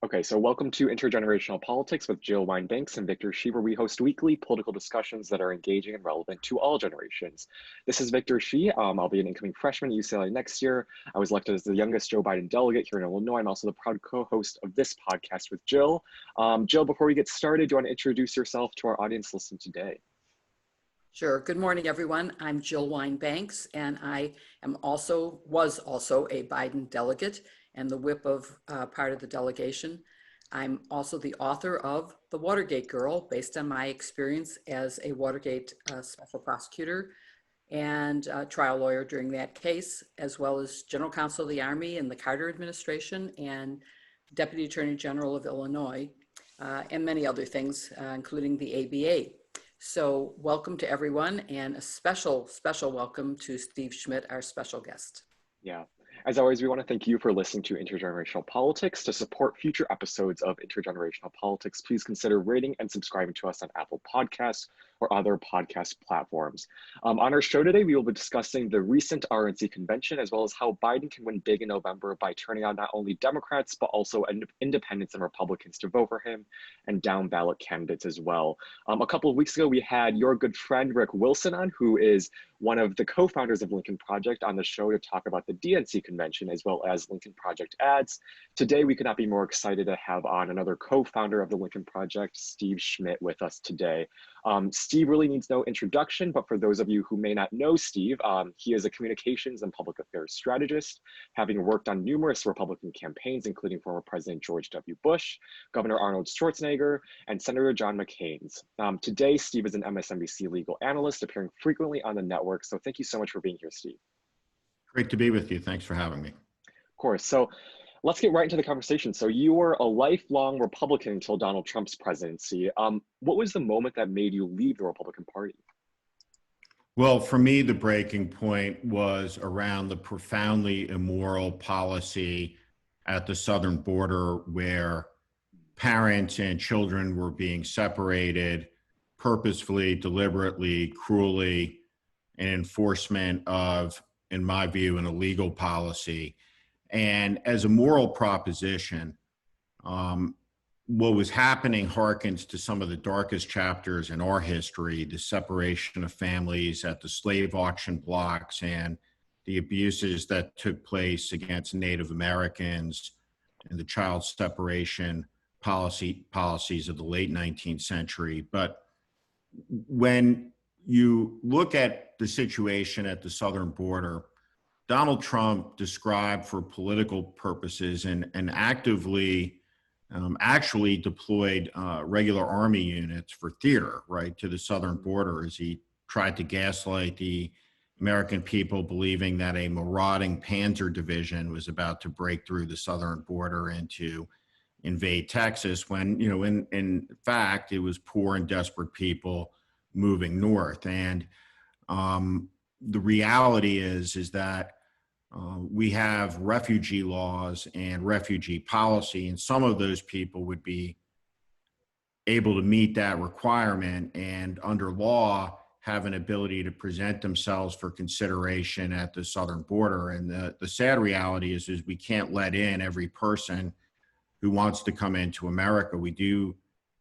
Okay, so welcome to Intergenerational Politics with Jill Wine-Banks and Victor Shi, where we host weekly political discussions that are engaging and relevant to all generations. This is Victor Shi. I'll be an incoming freshman at UCLA next year. I was elected as the youngest Joe Biden delegate here in Illinois. I'm also the proud co-host of this podcast with Jill. Jill, before we get started, do you want to introduce yourself to our audience listening today? Sure. Good morning, everyone. I'm Jill Wine-Banks, and I was also a Biden delegate and the whip of part of the delegation. I'm also the author of The Watergate Girl, based on my experience as a Watergate special prosecutor and trial lawyer during that case, as well as General Counsel of the Army in the Carter administration and Deputy Attorney General of Illinois, and many other things, including the ABA. So welcome to everyone, and a special welcome to Steve Schmidt, our special guest. Yeah. As always, we want to thank you for listening to Intergenerational Politics. To support future episodes of Intergenerational Politics, please consider rating and subscribing to us on Apple Podcasts or other podcast platforms. On our show today, we will be discussing the recent RNC convention, as well as how Biden can win big in November by turning out not only Democrats, but also independents and Republicans to vote for him, and down ballot candidates as well. A couple of weeks ago, we had your good friend, Rick Wilson, on, who is one of the co-founders of Lincoln Project, on the show to talk about the DNC convention, as well as Lincoln Project ads. Today, we could not be more excited to have on another co-founder of the Lincoln Project, Steve Schmidt, with us today. Steve really needs no introduction, but for those of you who may not know Steve, he is a communications and public affairs strategist, having worked on numerous Republican campaigns, including former President George W. Bush, Governor Arnold Schwarzenegger, and Senator John McCain's. Today, Steve is an MSNBC legal analyst, appearing frequently on the network. So thank you so much for being here, Steve. Great to be with you. Thanks for having me. Of course. So let's get right into the conversation. So you were a lifelong Republican until Donald Trump's presidency. What was the moment that made you leave the Republican Party? Well, for me, the breaking point was around the profoundly immoral policy at the southern border, where parents and children were being separated purposefully, deliberately, cruelly, in enforcement of, in my view, an illegal policy. And as a moral proposition, what was happening harkens to some of the darkest chapters in our history: the separation of families at the slave auction blocks and the abuses that took place against Native Americans and the child separation policies of the late 19th century. But when you look at the situation at the southern border, Donald Trump described for political purposes and actively actually deployed regular army units for theater, right, to the southern border, as he tried to gaslight the American people, believing that a marauding Panzer division was about to break through the southern border and to invade Texas, when, you know, in fact, it was poor and desperate people moving north. And the reality is that we have refugee laws and refugee policy, and some of those people would be able to meet that requirement and under law have an ability to present themselves for consideration at the southern border. And the sad reality is we can't let in every person who wants to come into America. We do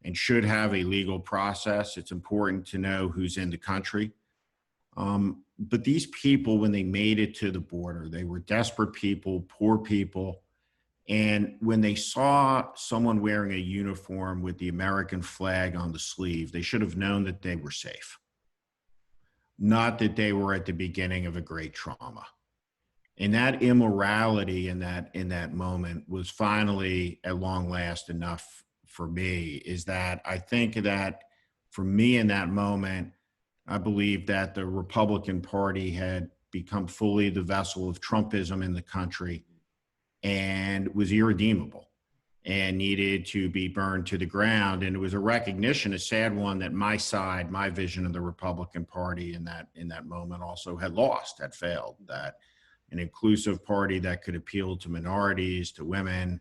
and should have a legal process. It's important to know who's in the country. But these people, when they made it to the border, they were desperate people, poor people. And when they saw someone wearing a uniform with the American flag on the sleeve, they should have known that they were safe, not that they were at the beginning of a great trauma. And that immorality in that moment was finally, at long last, enough for me. Is that I think that for me in that moment, I believe that the Republican Party had become fully the vessel of Trumpism in the country and was irredeemable and needed to be burned to the ground. And it was a recognition, a sad one, that my side, my vision of the Republican Party in that moment also had lost, had failed, that an inclusive party that could appeal to minorities, to women,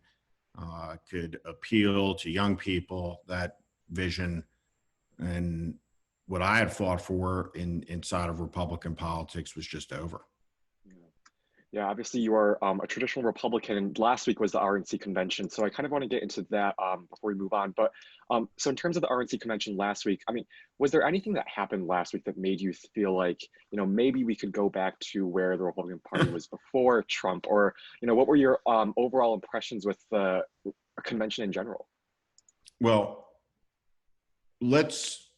could appeal to young people, that vision and what I had fought for inside of Republican politics was just over. Yeah, obviously you are a traditional Republican, and last week was the RNC convention. So I kind of want to get into that before we move on. But so in terms of the RNC convention last week, I mean, was there anything that happened last week that made you feel like, maybe we could go back to where the Republican Party was before Trump, or, what were your overall impressions with the convention in general? Well, let's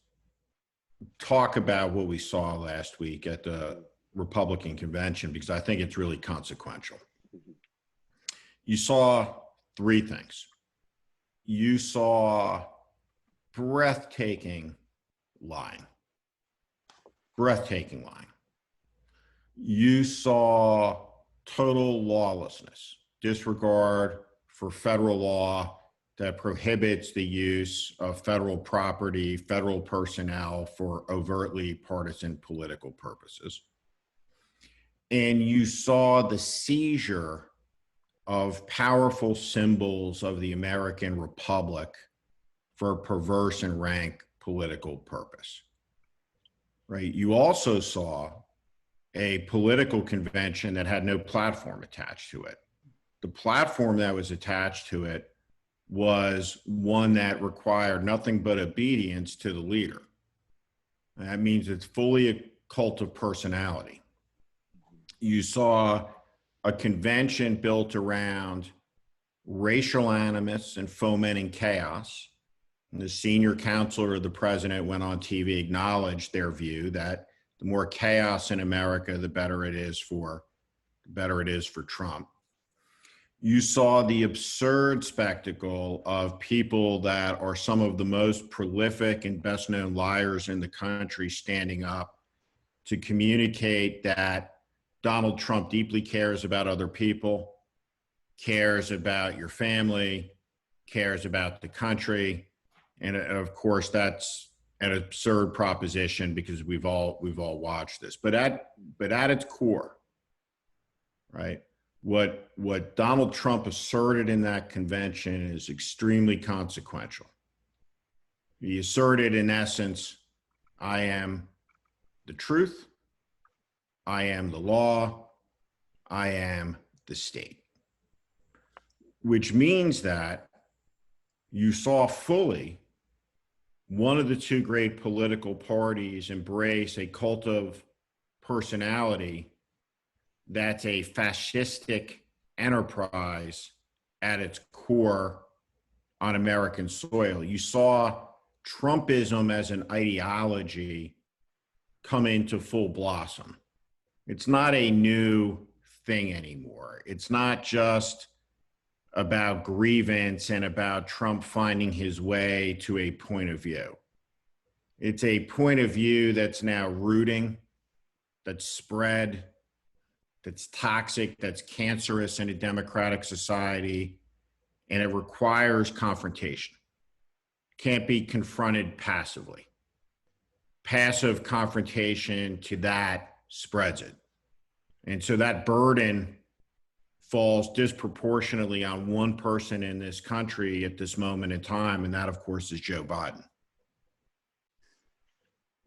talk about what we saw last week at the Republican convention, because I think it's really consequential. You saw three things. You saw breathtaking lying. Breathtaking lying. You saw total lawlessness, disregard for federal law that prohibits the use of federal property, federal personnel for overtly partisan political purposes. And you saw the seizure of powerful symbols of the American Republic for perverse and rank political purpose, right? You also saw a political convention that had no platform attached to it. The platform that was attached to it was one that required nothing but obedience to the leader. And that means it's fully a cult of personality. You saw a convention built around racial animus and fomenting chaos. And the senior counselor of the president went on TV, acknowledged their view that the more chaos in America, the better it is for Trump. You saw the absurd spectacle of people that are some of the most prolific and best known liars in the country standing up to communicate that Donald Trump deeply cares about other people, cares about your family, cares about the country. And of course, that's an absurd proposition because we've all watched this. But at its core, right? What Donald Trump asserted in that convention is extremely consequential. He asserted, in essence, I am the truth, I am the law, I am the state. Which means that you saw fully one of the two great political parties embrace a cult of personality that's a fascistic enterprise at its core on American soil. You saw Trumpism as an ideology come into full blossom. It's not a new thing anymore. It's not just about grievance and about Trump finding his way to a point of view. It's a point of view that's now rooting, that's spread, that's toxic, that's cancerous in a democratic society, and it requires confrontation. Can't be confronted passively. Passive confrontation to that spreads it. And so that burden falls disproportionately on one person in this country at this moment in time, and that, of course, is Joe Biden.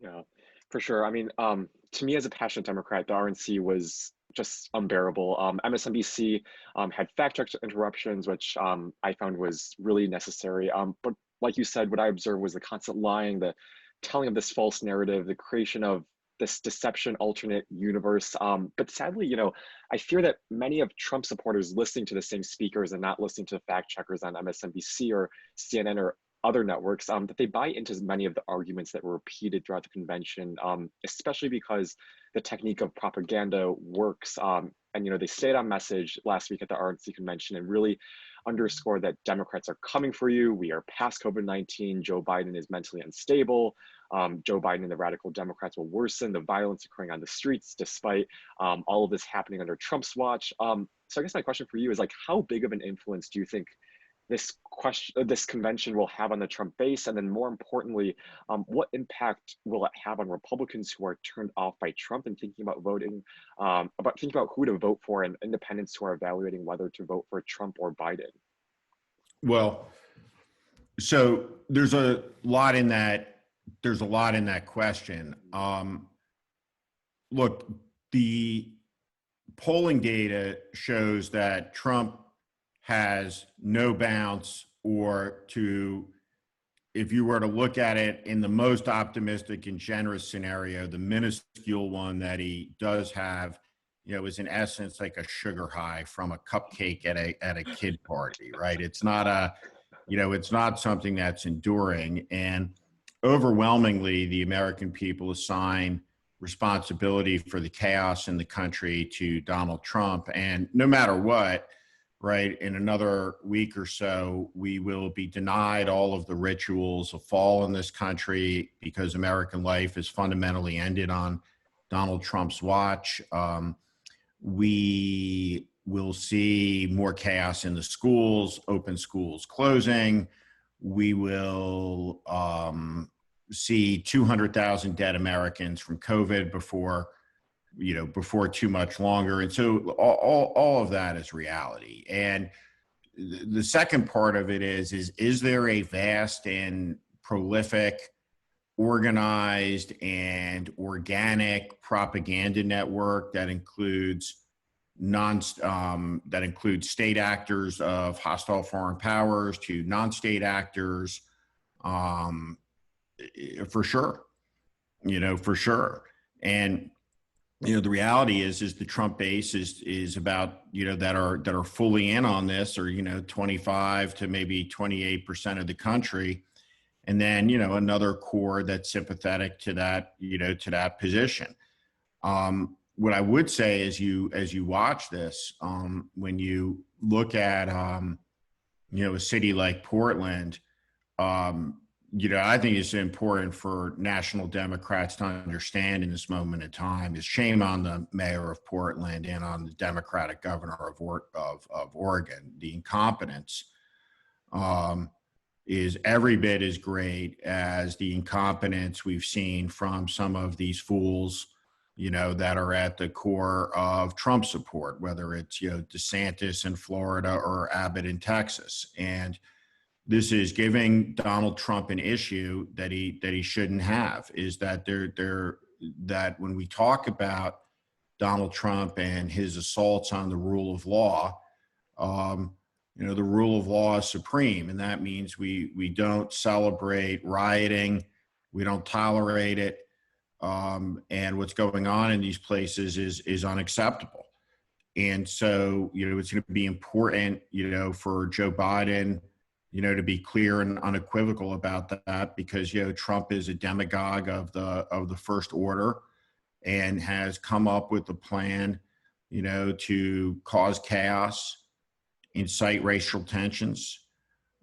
Yeah, for sure. I mean, to me as a passionate Democrat, the RNC was just unbearable. MSNBC had fact-check interruptions, which I found was really necessary. But like you said, what I observed was the constant lying, the telling of this false narrative, the creation of this deception alternate universe. But sadly, I fear that many of Trump supporters listening to the same speakers and not listening to fact checkers on MSNBC or CNN or other networks, that they buy into many of the arguments that were repeated throughout the convention, especially because the technique of propaganda works. And, they stayed on message last week at the RNC convention and really underscored that Democrats are coming for you. We are past COVID-19. Joe Biden is mentally unstable. Joe Biden and the radical Democrats will worsen the violence occurring on the streets despite all of this happening under Trump's watch. So I guess my question for you is, like, how big of an influence do you think this convention will have on the Trump base? And then more importantly, what impact will it have on Republicans who are turned off by Trump and thinking about thinking about who to vote for, and independents who are evaluating whether to vote for Trump or Biden? Well, so there's a lot in that. There's a lot in that question. Look, the polling data shows that Trump has no bounce, or if you were to look at it in the most optimistic and generous scenario, the minuscule one that he does have, is in essence like a sugar high from a cupcake at a kid party, right? It's not it's not something that's enduring. And overwhelmingly, the American people assign responsibility for the chaos in the country to Donald Trump. And no matter what, right, in another week or so, we will be denied all of the rituals of fall in this country because American life is fundamentally ended on Donald Trump's watch. We will see more chaos in the schools, open schools closing. We will see 200,000 dead Americans from COVID before too much longer. And so all of that is reality. And the second part of it is there a vast and prolific, organized and organic propaganda network that includes state actors of hostile foreign powers to non-state actors? For sure, for sure. And the reality is the Trump base is about, that are fully in on this, or 25 to maybe 28% of the country, and then another core that's sympathetic to that, to that position. What I would say as you watch this, when you look at a city like Portland, I think it's important for national Democrats to understand in this moment in time is shame on the mayor of Portland and on the Democratic governor of Oregon. The incompetence is every bit as great as the incompetence we've seen from some of these fools, that are at the core of Trump support, whether it's, DeSantis in Florida or Abbott in Texas. And this is giving Donald Trump an issue that he shouldn't have, is that that when we talk about Donald Trump and his assaults on the rule of law, the rule of law is supreme. And that means we don't celebrate rioting. We don't tolerate it. And what's going on in these places is unacceptable. And so, it's going to be important, for Joe Biden, to be clear and unequivocal about that, because, Trump is a demagogue of the first order and has come up with a plan, to cause chaos, incite racial tensions.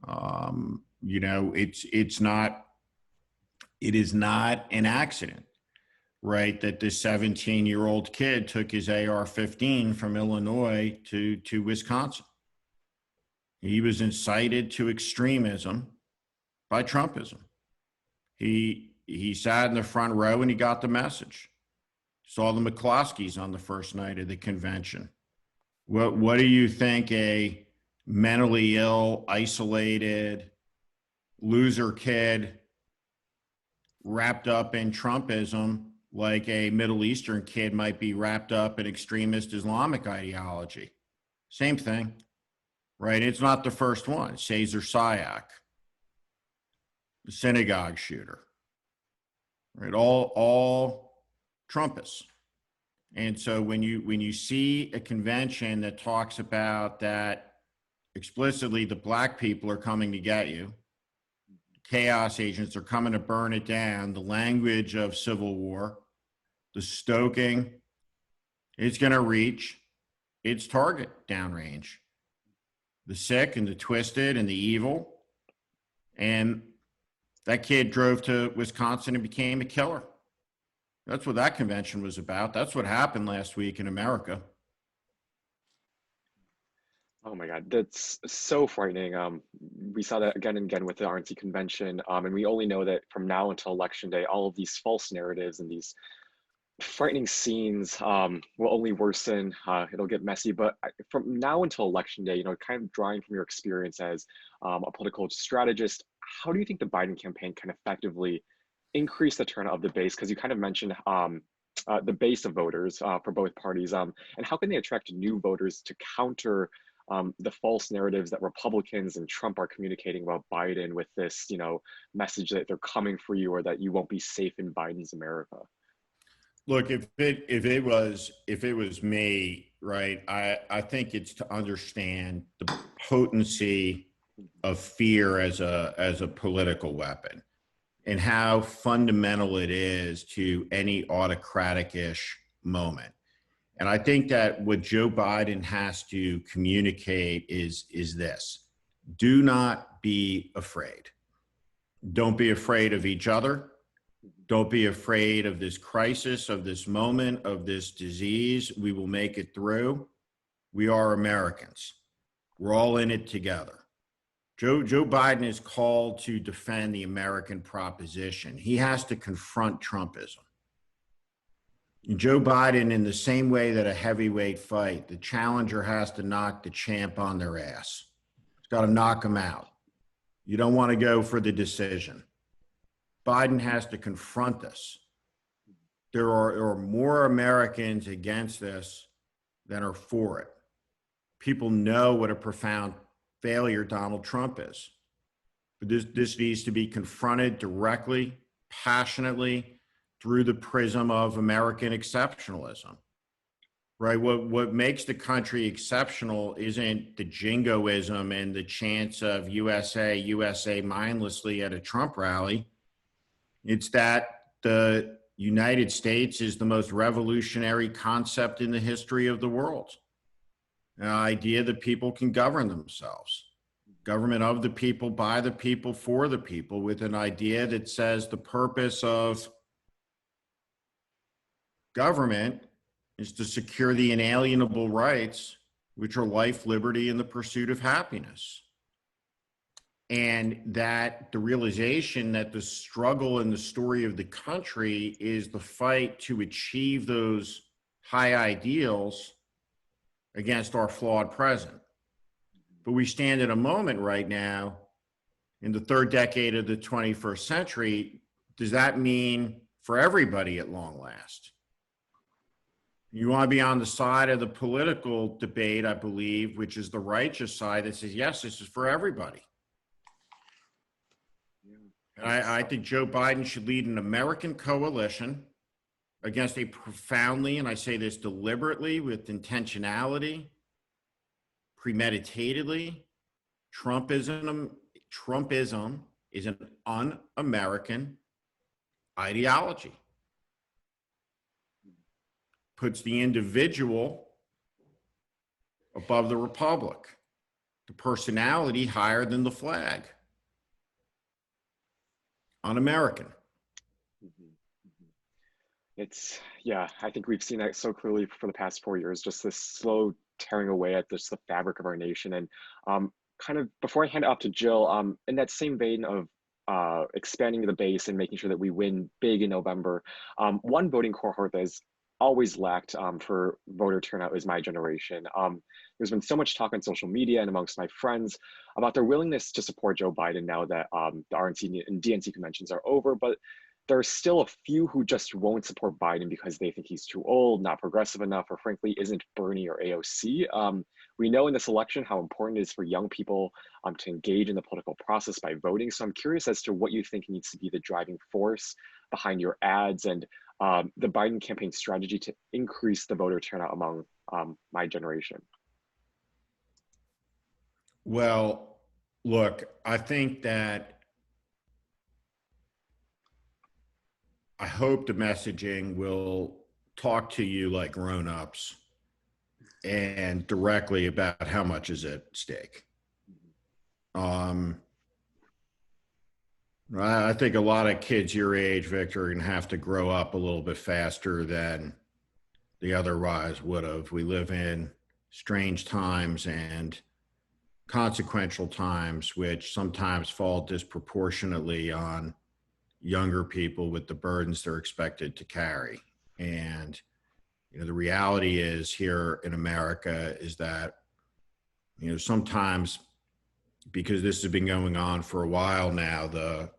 It is not an accident, right, that this 17-year-old kid took his AR-15 from Illinois to Wisconsin. He was incited to extremism by Trumpism. He sat in the front row and he got the message. Saw the McCloskeys on the first night of the convention. What do you think a mentally ill, isolated, loser kid wrapped up in Trumpism, like a Middle Eastern kid might be wrapped up in extremist Islamic ideology? Same thing, right? It's not the first one. Cesar Sayak, the synagogue shooter, right? All Trumpists. And so when you see a convention that talks about that explicitly, the black people are coming to get you, chaos agents are coming to burn it down, the language of civil war, the stoking, it's going to reach its target downrange. The sick and the twisted and the evil. And that kid drove to Wisconsin and became a killer. That's what that convention was about. That's what happened last week in America. Oh my God, that's so frightening. We saw that again and again with the RNC convention, and we only know that from now until Election Day, all of these false narratives and these frightening scenes will only worsen. It'll get messy, but from now until Election Day, kind of drawing from your experience as a political strategist, how do you think the Biden campaign can effectively increase the turnout of the base? Because you kind of mentioned the base of voters for both parties, and how can they attract new voters to counter the false narratives that Republicans and Trump are communicating about Biden with this, message that they're coming for you or that you won't be safe in Biden's America? Look, if it was me, right, I think it's to understand the potency of fear as a political weapon and how fundamental it is to any autocratic-ish moment. And I think that what Joe Biden has to communicate is this: do not be afraid. Don't be afraid of each other. Don't be afraid of this crisis, of this moment, of this disease. We will make it through. We are Americans. We're all in it together. Joe Biden is called to defend the American proposition. He has to confront Trumpism. Joe Biden, in the same way that a heavyweight fight, the challenger has to knock the champ on their ass. He's got to knock him out. You don't want to go for the decision. Biden has to confront this. There are more Americans against this than are for it. People know what a profound failure Donald Trump is. But this needs to be confronted directly, passionately, through the prism of American exceptionalism, right? What makes the country exceptional isn't the jingoism and the chants of USA mindlessly at a Trump rally. It's that the United States is the most revolutionary concept in the history of the world. An idea that people can govern themselves. Government of the people, by the people, for the people, with an idea that says the purpose of government is to secure the inalienable rights, which are life, liberty, and the pursuit of happiness. And that the realization that the struggle and the story of the country is the fight to achieve those high ideals against our flawed present. But we stand in a moment right now in the third decade of the 21st century. Does that mean for everybody at long last? You want to be on the side of the political debate, I believe, which is the righteous side that says, yes, this is for everybody. And I think Joe Biden should lead an American coalition against a profoundly, and I say this deliberately, with intentionality, premeditatedly, Trumpism is an un-American ideology. Puts the individual above the republic, the personality higher than the flag. Un-American. It's, yeah, I think we've seen that so clearly for the past 4 years, just this slow tearing away at just the fabric of our nation. And kind of before I hand it off to Jill, in that same vein of expanding the base and making sure that we win big in November, one voting cohort that has always lacked for voter turnout is my generation. There's been so much talk on social media and amongst my friends about their willingness to support Joe Biden now that the RNC and DNC conventions are over, but there are still a few who just won't support Biden because they think he's too old, not progressive enough, or frankly, isn't Bernie or AOC. We know in this election how important it is for young people to engage in the political process by voting. So I'm curious as to what you think needs to be the driving force behind your ads and the Biden campaign strategy to increase the voter turnout among my generation. Well, look, I think that I hope the messaging will talk to you like grown-ups and directly about how much is at stake. I think a lot of kids your age, Victor, are going to have to grow up a little bit faster than they otherwise would have. We live in strange times and consequential times, which sometimes fall disproportionately on younger people with the burdens they're expected to carry. And, the reality is here in America is that, sometimes because this has been going on for a while now, the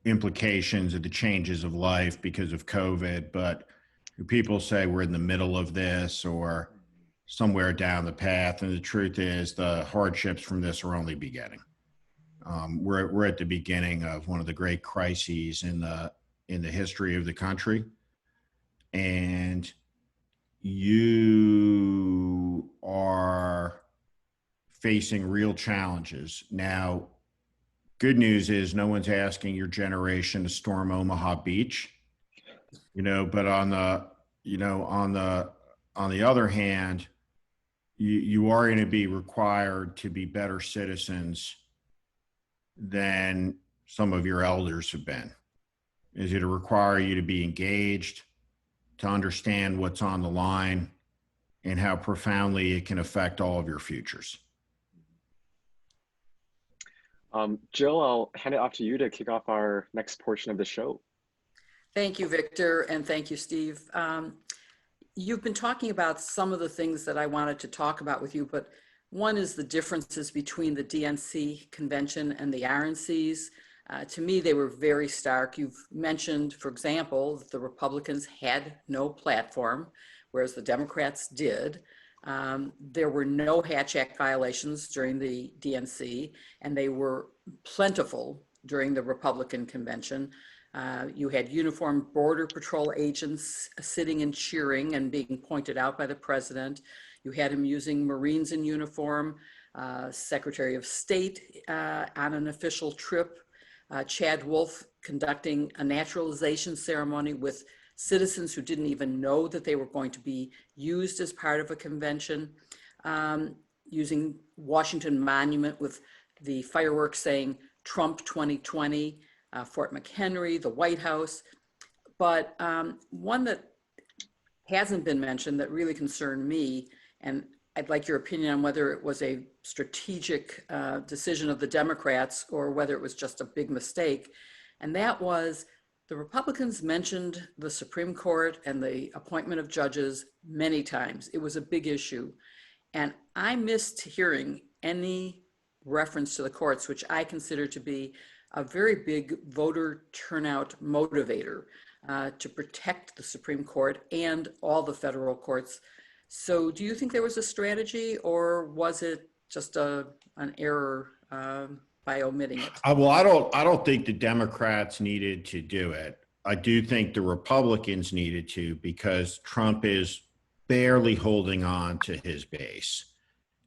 implications of the changes of life because of COVID, but people say we're in the middle of this or somewhere down the path. And the truth is the hardships from this are only beginning. We're at the beginning of one of the great crises in the history of the country. And you are facing real challenges. Now, good news is no one's asking your generation to storm Omaha Beach, but on the other hand, you are going to be required to be better citizens than some of your elders have been. Is it to require you to be engaged, to understand what's on the line, and how profoundly it can affect all of your futures? Jill, I'll hand it off to you to kick off our next portion of the show. Thank you, Victor, and thank you, Steve. You've been talking about some of the things that I wanted to talk about with you, but one is the differences between the DNC convention and the RNCs. To me, they were very stark. You've mentioned, for example, that the Republicans had no platform, whereas the Democrats did. There were no Hatch Act violations during the DNC, and they were plentiful during the Republican convention. You had uniformed Border Patrol agents sitting and cheering and being pointed out by the president. You had him using Marines in uniform, Secretary of State on an official trip, Chad Wolf conducting a naturalization ceremony with citizens who didn't even know that they were going to be used as part of a convention, using Washington Monument with the fireworks saying Trump 2020, Fort McHenry, the White House. But one that hasn't been mentioned that really concerned me, and I'd like your opinion on whether it was a strategic decision of the Democrats or whether it was just a big mistake, and that was the Republicans mentioned the Supreme Court and the appointment of judges many times. It was a big issue. And I missed hearing any reference to the courts, which I consider to be a very big voter turnout motivator to protect the Supreme Court and all the federal courts. So do you think there was a strategy, or was it just an error by omitting it? Well, I don't think the Democrats needed to do it. I do think the Republicans needed to, because Trump is barely holding on to his base.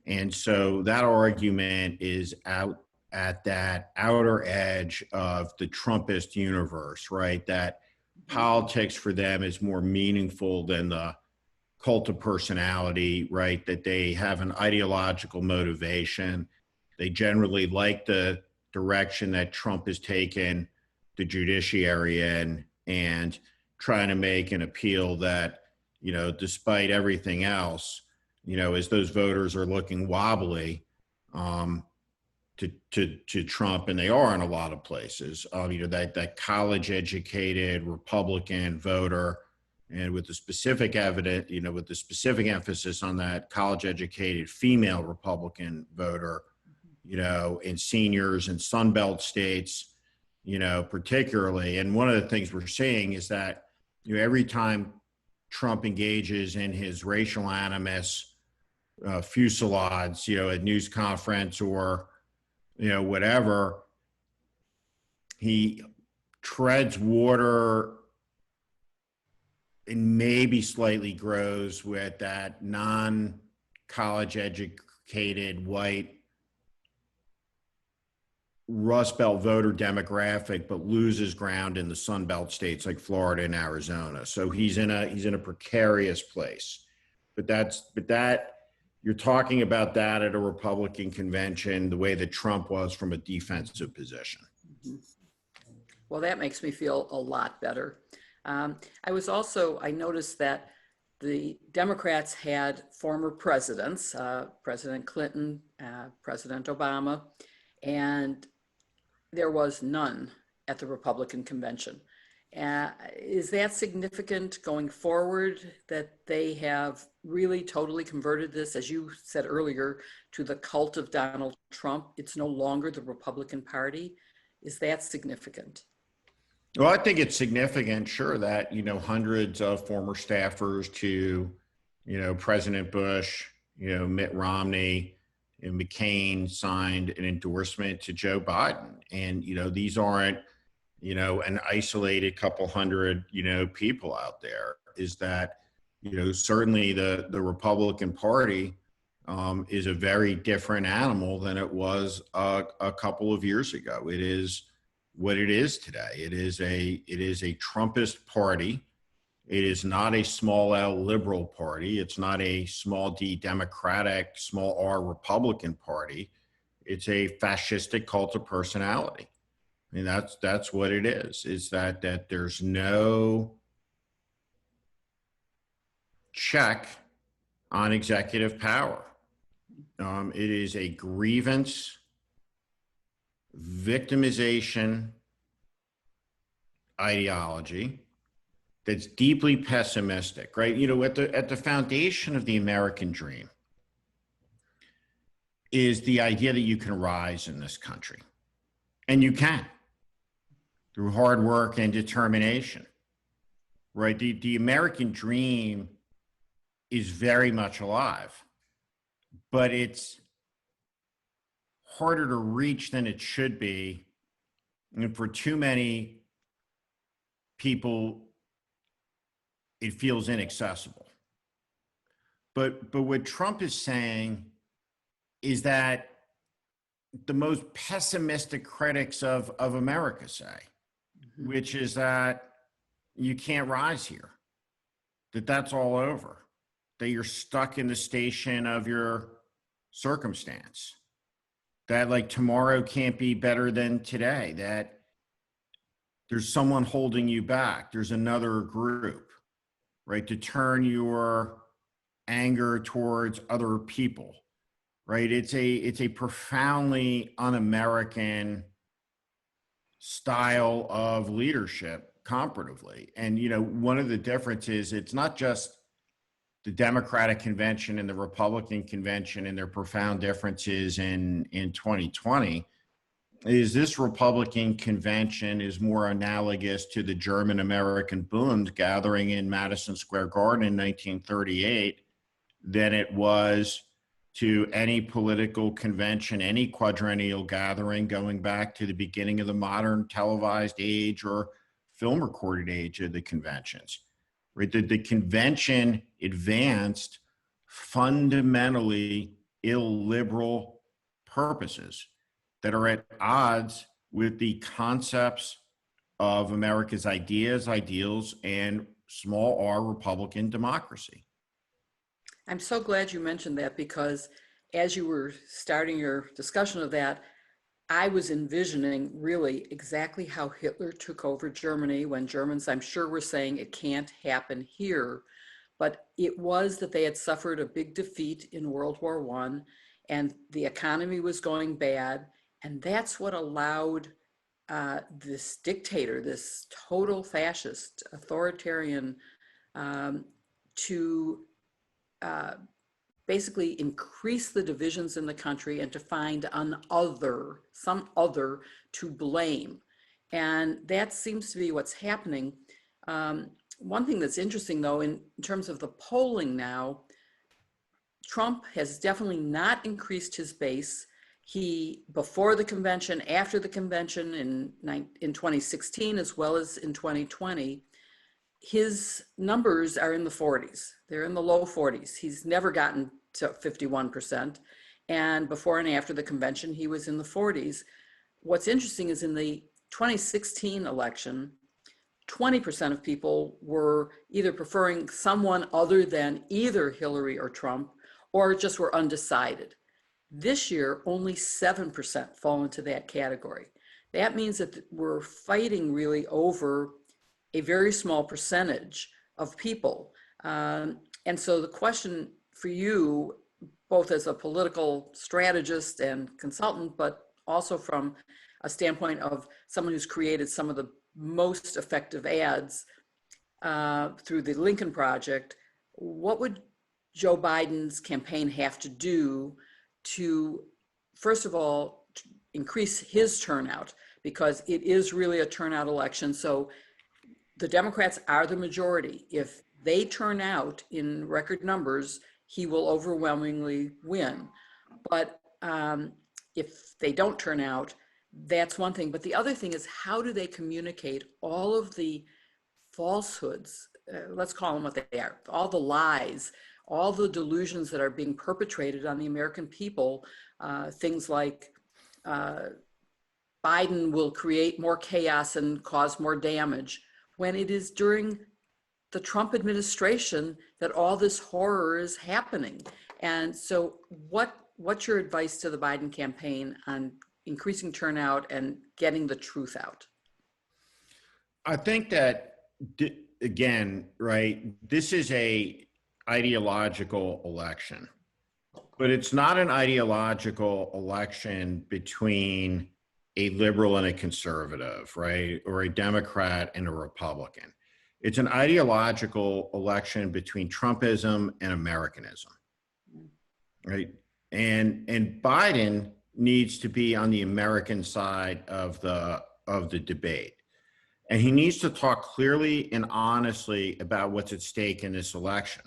And so that argument is out at that outer edge of the Trumpist universe, right? That politics for them is more meaningful than the cult of personality, right? That they have an ideological motivation. They generally like the direction that Trump has taken the judiciary in, and trying to make an appeal that, despite everything else, as those voters are looking wobbly to Trump, and they are in a lot of places, that college educated Republican voter, and with the specific evidence, with the specific emphasis on that college educated female Republican voter, in seniors and Sunbelt states, particularly. And one of the things we're seeing is that, every time Trump engages in his racial animus fusillades, at news conference or, whatever, he treads water and maybe slightly grows with that non-college educated white Rust Belt voter demographic, but loses ground in the Sun Belt states like Florida and Arizona. So he's in a precarious place. But you're talking about that at a Republican convention, the way that Trump was from a defensive position. Mm-hmm. Well, that makes me feel a lot better. I noticed that the Democrats had former presidents, President Clinton, President Obama, and there was none at the Republican convention. Is that significant going forward, that they have really totally converted this, as you said earlier, to the cult of Donald Trump? It's no longer the Republican Party. Is that significant? Well, I think it's significant, sure, that, hundreds of former staffers to, President Bush, Mitt Romney and McCain signed an endorsement to Joe Biden. And, these aren't, an isolated couple hundred, people out there. Is that, certainly the Republican Party is a very different animal than it was a couple of years ago. It is what it is today. It is a Trumpist party. It is not a small L liberal party. It's not a small D Democratic, small R Republican party. It's a fascistic cult of personality. I mean, that's what it is that there's no check on executive power. It is a grievance, victimization ideology that's deeply pessimistic, right? At the foundation of the American dream is the idea that you can rise in this country. And you can, through hard work and determination, right? The American dream is very much alive, but it's harder to reach than it should be. And for too many people, it feels inaccessible. But what Trump is saying is that the most pessimistic critics of America say, which is that you can't rise here, that's all over, that you're stuck in the station of your circumstance, that like tomorrow can't be better than today, that there's someone holding you back, there's another group, right, to turn your anger towards other people, right? It's a profoundly un-American style of leadership comparatively. And, one of the differences, it's not just the Democratic convention and the Republican convention and their profound differences in 2020, is this Republican convention is more analogous to the German-American Bund gathering in Madison Square Garden in 1938 than it was to any political convention, any quadrennial gathering going back to the beginning of the modern televised age or film recorded age of the conventions. Right? The convention advanced fundamentally illiberal purposes that are at odds with the concepts of America's ideas, ideals, and small r Republican democracy. I'm so glad you mentioned that, because as you were starting your discussion of that, I was envisioning really exactly how Hitler took over Germany, when Germans, I'm sure, were saying it can't happen here. But it was that they had suffered a big defeat in World War I, and the economy was going bad. And that's what allowed this dictator, this total fascist, authoritarian, to basically increase the divisions in the country and to find some other to blame. And that seems to be what's happening. One thing that's interesting, though, in terms of the polling now, Trump has definitely not increased his base. He, before the convention, after the convention in 2016, as well as in 2020, his numbers are in the 40s. They're in the low 40s. He's never gotten to 51%. And before and after the convention, he was in the 40s. What's interesting is in the 2016 election, 20% of people were either preferring someone other than either Hillary or Trump, or just were undecided. This year, only 7% fall into that category. That means that we're fighting really over a very small percentage of people. And so the question for you, both as a political strategist and consultant, but also from a standpoint of someone who's created some of the most effective ads through the Lincoln Project, what would Joe Biden's campaign have to do to, first of all, increase his turnout? because it is really a turnout election. So the Democrats are the majority. If they turn out in record numbers, he will overwhelmingly win. But if they don't turn out, that's one thing. But the other thing is, how do they communicate all of the falsehoods, let's call them what they are, all the lies, all the delusions that are being perpetrated on the American people, things like Biden will create more chaos and cause more damage, when it is during the Trump administration that all this horror is happening. And so what's your advice to the Biden campaign on increasing turnout and getting the truth out? I think that, again, right, this is a ideological election, but it's not an ideological election between a liberal and a conservative, right, or a Democrat and a Republican. It's an ideological election between Trumpism and Americanism, right? And Biden needs to be on the American side of the debate. And he needs to talk clearly and honestly about what's at stake in this election.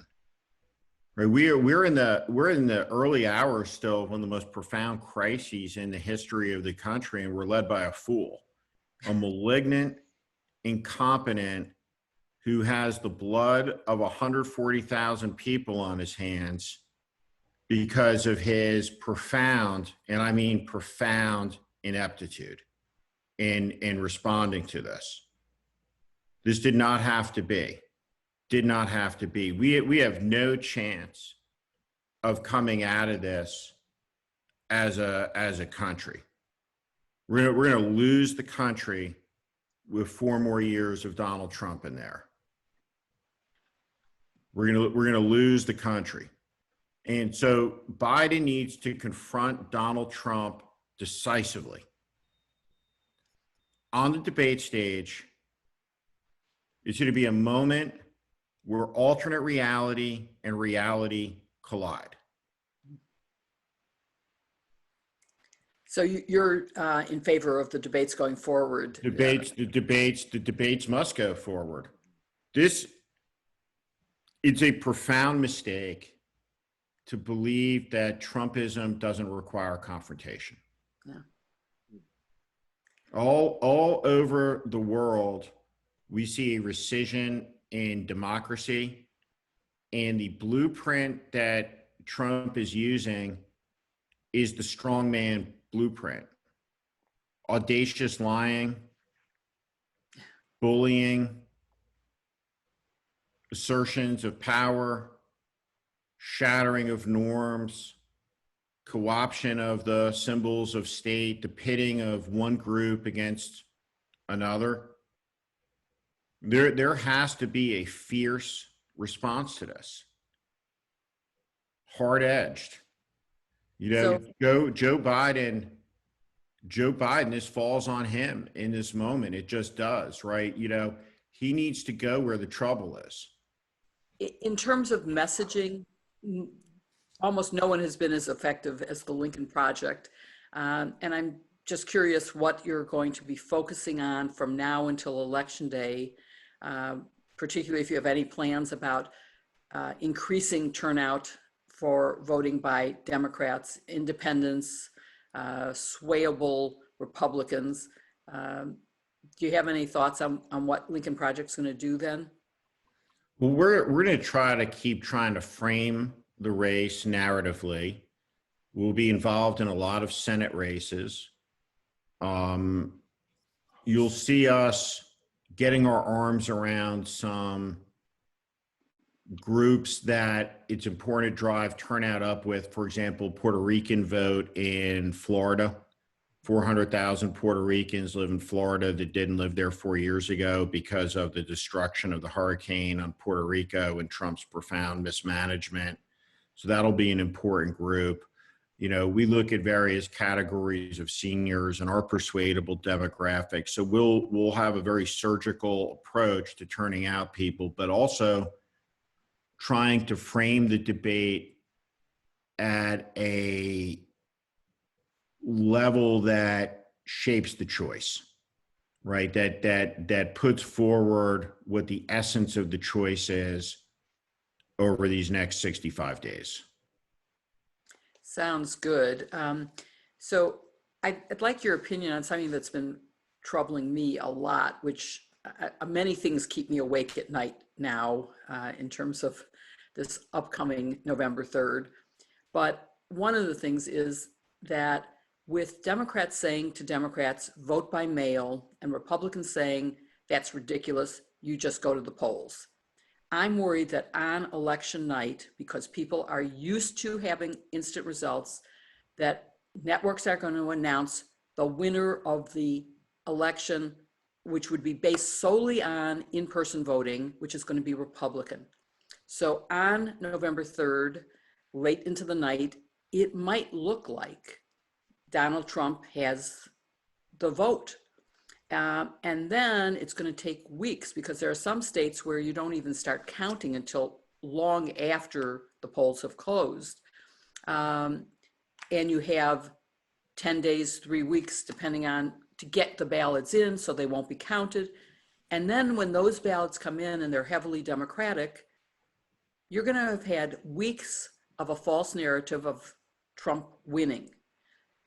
Right? We're in the early hours still of one of the most profound crises in the history of the country, and we're led by a fool, a malignant, incompetent, who has the blood of 140,000 people on his hands because of his profound, and I mean profound, ineptitude in responding to this. This did not have to be. Did not have to be. We have no chance of coming out of this as a country. We're going to lose the country with 4 more years of Donald Trump in there. We're going to lose the country. And so Biden needs to confront Donald Trump decisively. On the debate stage, it's going to be a moment where alternate reality and reality collide. So you're in favor of the debates going forward? The debates must go forward. It's a profound mistake to believe that Trumpism doesn't require confrontation. Yeah. All over the world, we see a rescission in democracy, and the blueprint that Trump is using is the strongman blueprint. Audacious lying, bullying, assertions of power, shattering of norms, co-option of the symbols of state, the pitting of one group against another. There has to be a fierce response to this. Hard-edged. Joe Biden, this falls on him in this moment. It just does, right? He needs to go where the trouble is. In terms of messaging, almost no one has been as effective as the Lincoln Project. And I'm just curious what you're going to be focusing on from now until Election Day, particularly if you have any plans about increasing turnout for voting by Democrats, independents, swayable Republicans. Do you have any thoughts on what Lincoln Project's going to do then? Well, we're going to try to keep trying to frame the race narratively. We'll be involved in a lot of Senate races. You'll see us getting our arms around some groups that it's important to drive turnout up with. For example, Puerto Rican vote in Florida. 400,000 Puerto Ricans live in Florida that didn't live there 4 years ago because of the destruction of the hurricane on Puerto Rico and Trump's profound mismanagement. So that'll be an important group. We look at various categories of seniors and our persuadable demographics. So we'll have a very surgical approach to turning out people, but also trying to frame the debate at a level that shapes the choice, right? That puts forward what the essence of the choice is over these next 65 days. Sounds good. So I'd like your opinion on something that's been troubling me a lot, which many things keep me awake at night now in terms of this upcoming November 3rd. But one of the things is that with Democrats saying to Democrats, vote by mail, and Republicans saying, that's ridiculous, you just go to the polls. I'm worried that on election night, because people are used to having instant results, that networks are going to announce the winner of the election, which would be based solely on in-person voting, which is going to be Republican. So on November 3rd, late into the night, it might look like Donald Trump has the vote. And then it's going to take weeks, because there are some states where you don't even start counting until long after the polls have closed. And you have 10 days, 3 weeks, depending on, to get the ballots in, so they won't be counted. And then when those ballots come in and they're heavily Democratic, you're going to have had weeks of a false narrative of Trump winning.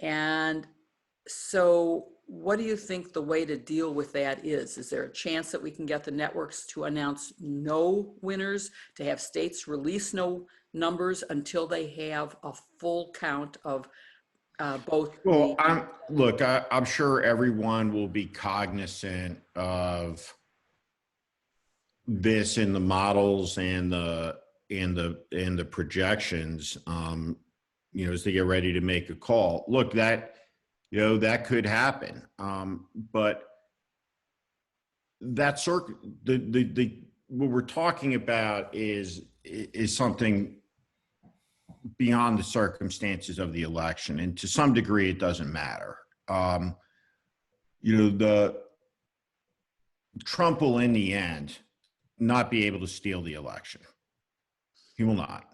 And so what do you think the way to deal with that is? Is there a chance that we can get the networks to announce no winners, to have states release no numbers until they have a full count of both? Well, I'm sure everyone will be cognizant of this in the models and the projections, as they get ready to make a call. Look, that could happen, but what we're talking about is something beyond the circumstances of the election, and to some degree, it doesn't matter. Trump will, in the end, not be able to steal the election. He will not.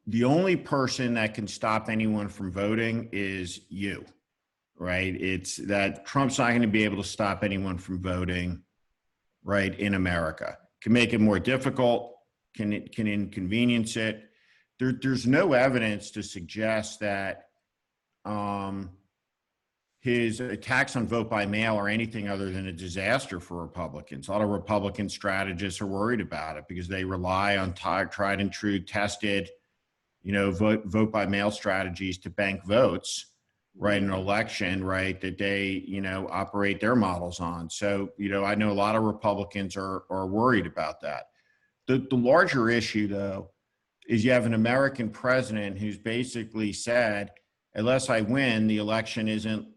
The only person that can stop anyone from voting is you, right? It's that Trump's not going to be able to stop anyone from voting, right, in America. Can make it more difficult, can inconvenience it. There's no evidence to suggest that his attacks on vote by mail are anything other than a disaster for Republicans. A lot of Republican strategists are worried about it because they rely on tried and true, tested, vote by mail strategies to bank votes, right, in an election, right, that they, operate their models on. So, I know a lot of Republicans are worried about that. The larger issue, though, is you have an American president who's basically said, unless I win, the election isn't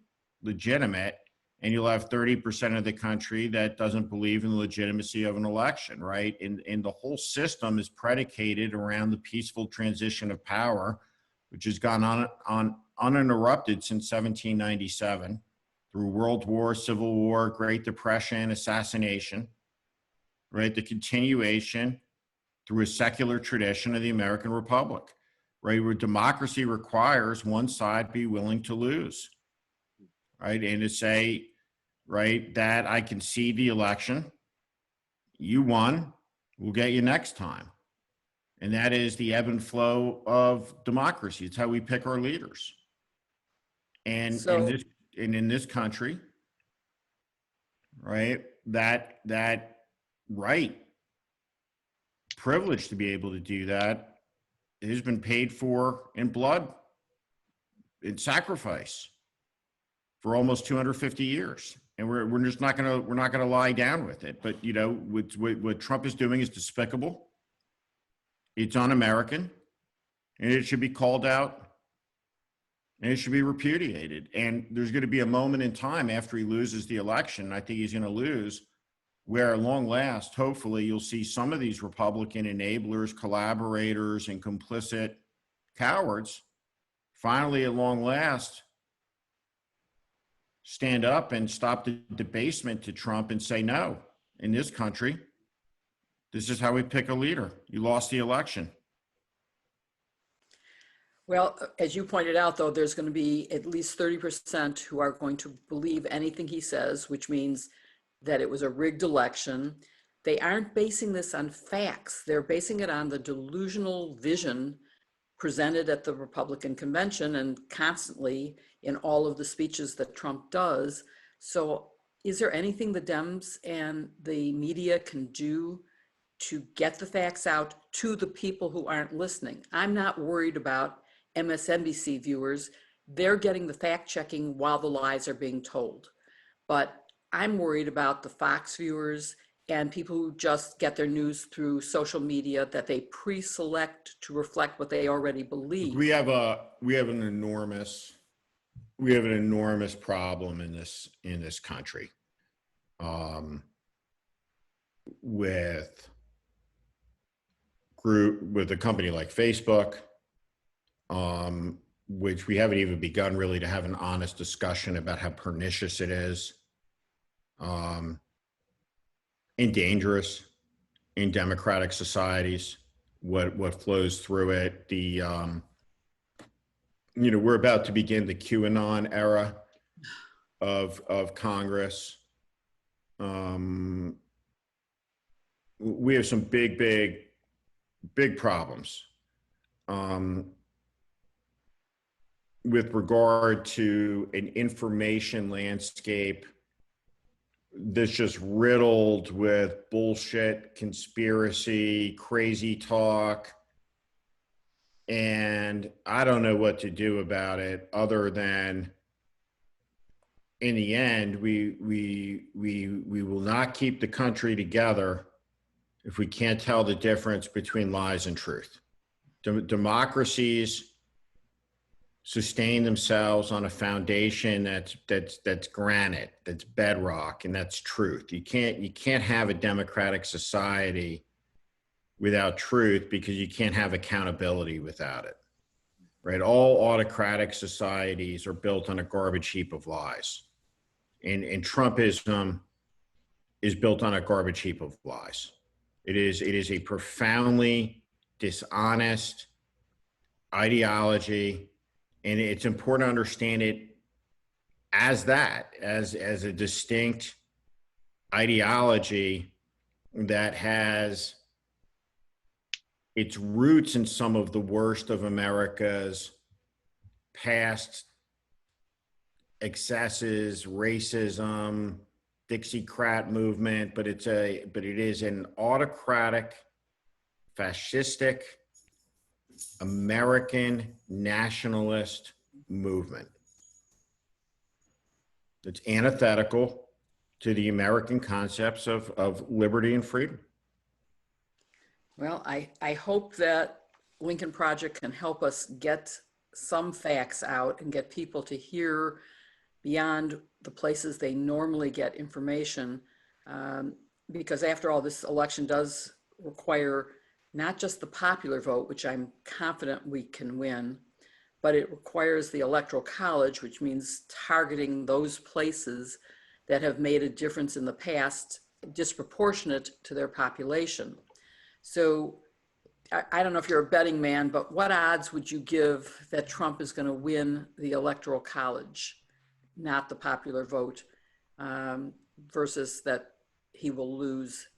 legitimate, and you'll have 30% of the country that doesn't believe in the legitimacy of an election, right? And the whole system is predicated around the peaceful transition of power, which has gone on uninterrupted since 1797, through World War, Civil War, Great Depression, assassination, right? The continuation through a secular tradition of the American Republic, right? Where democracy requires one side be willing to lose, right? And to say, right, that I concede the election, you won, we'll get you next time. And that is the ebb and flow of democracy. It's how we pick our leaders. And in this country, right, that right, privilege to be able to do that has been paid for in blood, in sacrifice, for almost 250 years. And we're just not gonna lie down with it. But what Trump is doing is despicable. It's un-American, and it should be called out, and it should be repudiated. And there's going to be a moment in time after he loses the election, I think he's going to lose, where at long last, hopefully, you'll see some of these Republican enablers, collaborators, and complicit cowards finally, at long last, stand up and stop the debasement to Trump and say, no, in this country, this is how we pick a leader. You lost the election. Well, as you pointed out, though, there's going to be at least 30% who are going to believe anything he says, which means that it was a rigged election. They aren't basing this on facts. They're basing it on the delusional vision presented at the Republican convention and constantly in all of the speeches that Trump does. So is there anything the Dems and the media can do to get the facts out to the people who aren't listening? I'm not worried about MSNBC viewers. They're getting the fact checking while the lies are being told. But I'm worried about the Fox viewers and people who just get their news through social media that they pre-select to reflect what they already believe. We have an enormous problem in this country with a company like Facebook, which we haven't even begun really to have an honest discussion about how pernicious it is, and dangerous in democratic societies, what flows through it. We're about to begin the QAnon era of Congress. We have some big problems with regard to an information landscape that's just riddled with bullshit, conspiracy, crazy talk. And I don't know what to do about it other than, in the end, we will not keep the country together if we can't tell the difference between lies and truth. Democracies sustain themselves on a foundation that's granite, that's bedrock, and that's truth. You can't have a democratic society without truth, because you can't have accountability without it, right? All autocratic societies are built on a garbage heap of lies, and Trumpism is built on a garbage heap of lies. It is a profoundly dishonest ideology. And it's important to understand it as that, as a distinct ideology that has its roots in some of the worst of America's past excesses, racism, Dixiecrat movement, but it is an autocratic, fascistic, American nationalist movement that's antithetical to the American concepts of liberty and freedom. Well, I hope that Lincoln Project can help us get some facts out and get people to hear beyond the places they normally get information, because after all, this election does require not just the popular vote, which I'm confident we can win, but it requires the Electoral College, which means targeting those places that have made a difference in the past, disproportionate to their population. So I don't know if you're a betting man, but what odds would you give that Trump is going to win the Electoral College, not the popular vote, versus that he will lose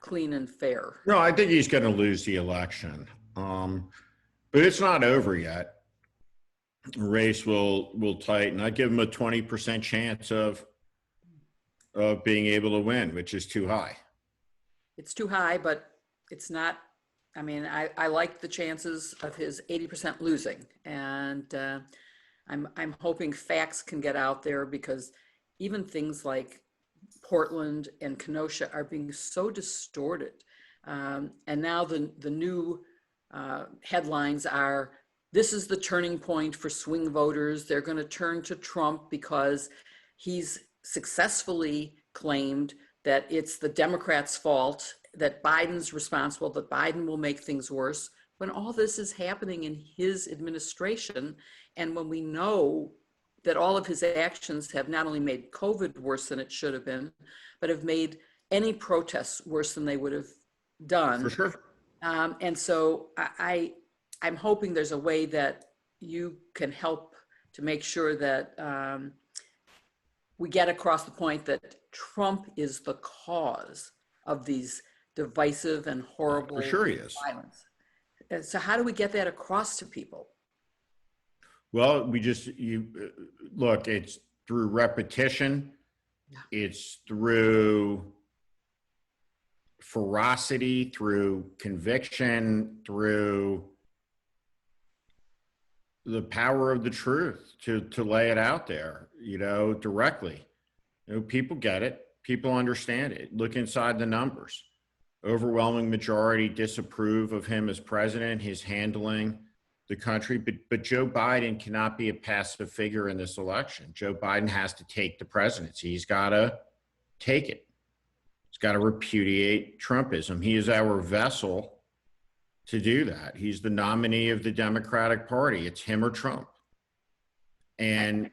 clean and fair? No, I think he's going to lose the election, but it's not over yet. The race will tighten. I give him a 20% chance of being able to win, which is too high. It's too high, but it's not. I mean, I like the chances of his 80% losing, and I'm hoping facts can get out there, because even things like Portland and Kenosha are being so distorted. And now the new headlines are, this is the turning point for swing voters. They're going to turn to Trump because he's successfully claimed that it's the Democrats' fault, that Biden's responsible, that Biden will make things worse, when all this is happening in his administration. And when we know that all of his actions have not only made COVID worse than it should have been, but have made any protests worse than they would have done. For sure. And so I'm hoping there's a way that you can help to make sure that we get across the point that Trump is the cause of these divisive and horrible For sure he is. violence. And so how do we get that across to people? Well, look, it's through repetition. Yeah. It's through ferocity, through conviction, through the power of the truth to lay it out there, directly. People get it. People understand it. Look inside the numbers. Overwhelming majority disapprove of him as president, his handling the country. But Joe Biden cannot be a passive figure in this election. Joe Biden has to take the presidency. He's got to take it. He's got to repudiate Trumpism. He is our vessel to do that. He's the nominee of the Democratic Party. It's him or Trump. And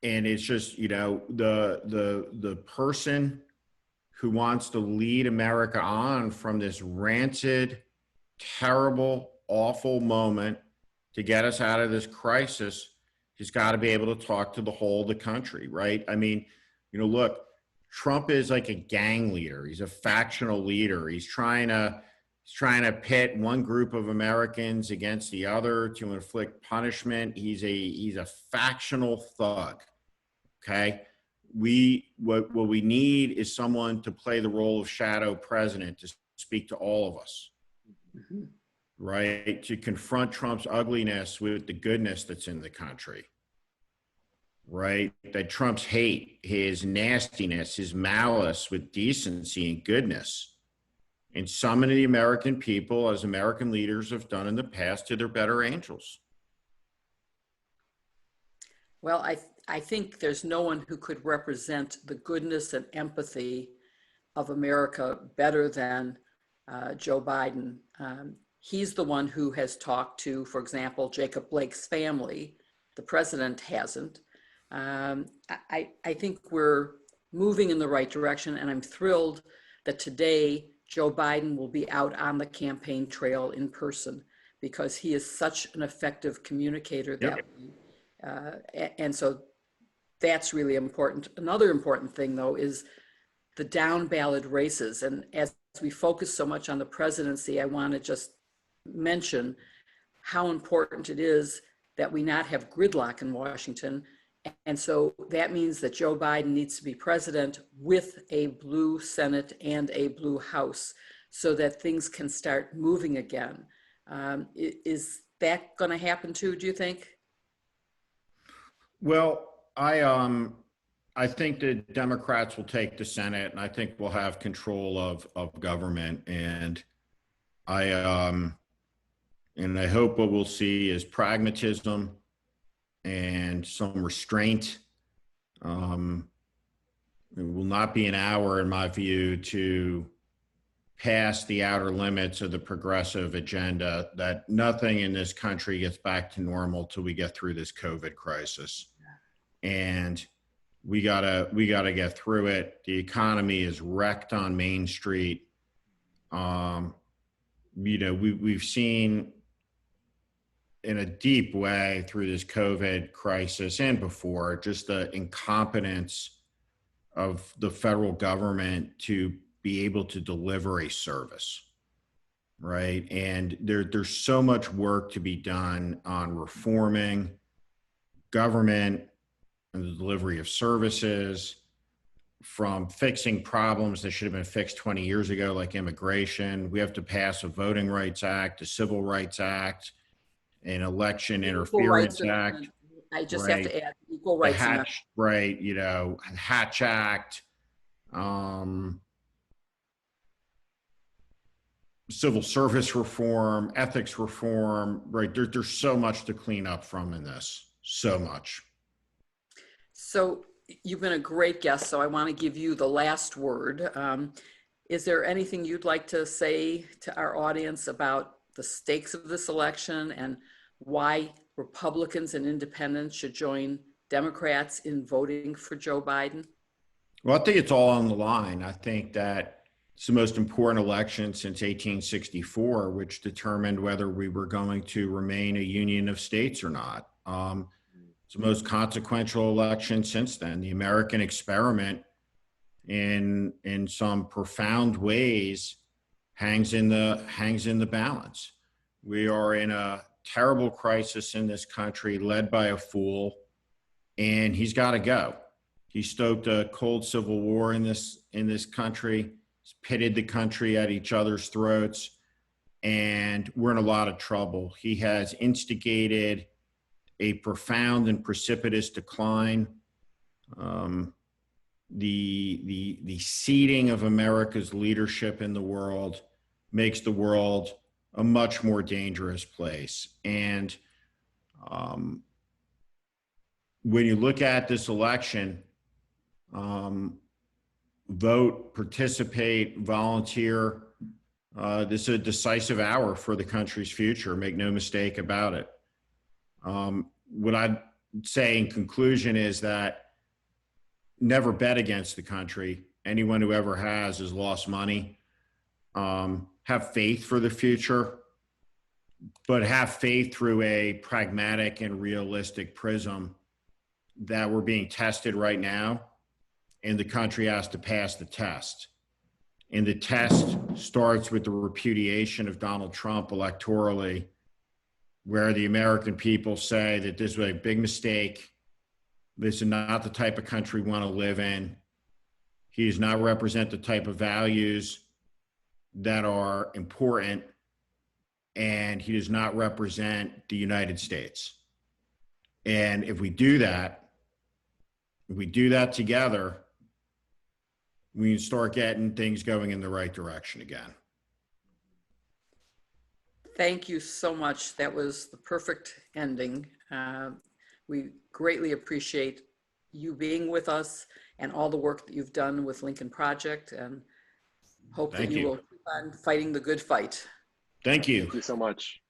it's just, the person who wants to lead America on from this rancid, terrible, awful moment to get us out of this crisis, he's got to be able to talk to the whole of the country, right? I mean, look, Trump is like a gang leader. He's a factional leader. He's trying to pit one group of Americans against the other to inflict punishment. He's a factional thug. Okay. What we need is someone to play the role of shadow president, to speak to all of us, Mm-hmm. right? To confront Trump's ugliness with the goodness that's in the country, right? That Trump's hate, his nastiness, his malice with decency and goodness, and summon the American people, as American leaders have done in the past, to their better angels. Well, I think there's no one who could represent the goodness and empathy of America better than Joe Biden. He's the one who has talked to, for example, Jacob Blake's family. The president hasn't. I think we're moving in the right direction, and I'm thrilled that today Joe Biden will be out on the campaign trail in person, because he is such an effective communicator that way. And so that's really important. Another important thing, though, is the down ballot races. And as we focus so much on the presidency, I want to just mention how important it is that we not have gridlock in Washington. And so that means that Joe Biden needs to be president with a blue Senate and a blue House, so that things can start moving again. Is that going to happen too, do you think? Well, I think the Democrats will take the Senate, and I think we'll have control of government. And I hope what we'll see is pragmatism and some restraint. It will not be an hour, in my view, to pass the outer limits of the progressive agenda, that nothing in this country gets back to normal till we get through this COVID crisis. And we gotta get through it. The economy is wrecked on Main Street. We've seen in a deep way through this COVID crisis and before, just the incompetence of the federal government to be able to deliver a service, right? And there's so much work to be done on reforming government and the delivery of services, from fixing problems that should have been fixed 20 years ago, like immigration. We have to pass a Voting Rights Act, a Civil Rights Act, an Election Interference Act. I just have to add Equal Rights Act. Right, Hatch Act, civil service reform, ethics reform, right? There's so much to clean up from in this, so much. So you've been a great guest, so I want to give you the last word. Is there anything you'd like to say to our audience about the stakes of this election and why Republicans and independents should join Democrats in voting for Joe Biden? Well, I think it's all on the line. I think that It's the most important election since 1864, which determined whether we were going to remain a union of states or not. It's the most consequential election since then. The American experiment, in some profound ways, hangs in the balance. We are in a terrible crisis in this country, led by a fool, and he's got to go. He stoked a cold civil war in this country. He's pitted the country at each other's throats, and we're in a lot of trouble. He has instigated a profound and precipitous decline. The ceding of America's leadership in the world makes the world a much more dangerous place. And when you look at this election, vote, participate, volunteer. This is a decisive hour for the country's future. Make no mistake about it. What I'd say in conclusion is that never bet against the country. Anyone who ever has lost money. Have faith for the future, but have faith through a pragmatic and realistic prism that we're being tested right now, and the country has to pass the test. And the test starts with the repudiation of Donald Trump electorally, where the American people say that this was a big mistake. This is not the type of country we want to live in. He does not represent the type of values that are important, and he does not represent the United States. And if we do that together, we can start getting things going in the right direction again. Thank you so much. That was the perfect ending. We greatly appreciate you being with us and all the work that you've done with Lincoln Project, and hope that you will keep on fighting the good fight. Thank you. Thank you so much.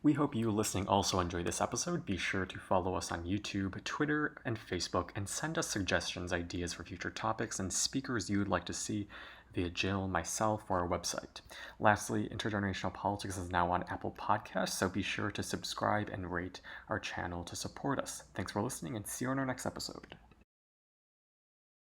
We hope you listening also enjoyed this episode. Be sure to follow us on YouTube, Twitter, and Facebook, and send us suggestions, ideas for future topics, and speakers you would like to see via Jill, myself, or our website. Lastly, Intergenerational Politics is now on Apple Podcasts, so be sure to subscribe and rate our channel to support us. Thanks for listening, and see you on our next episode.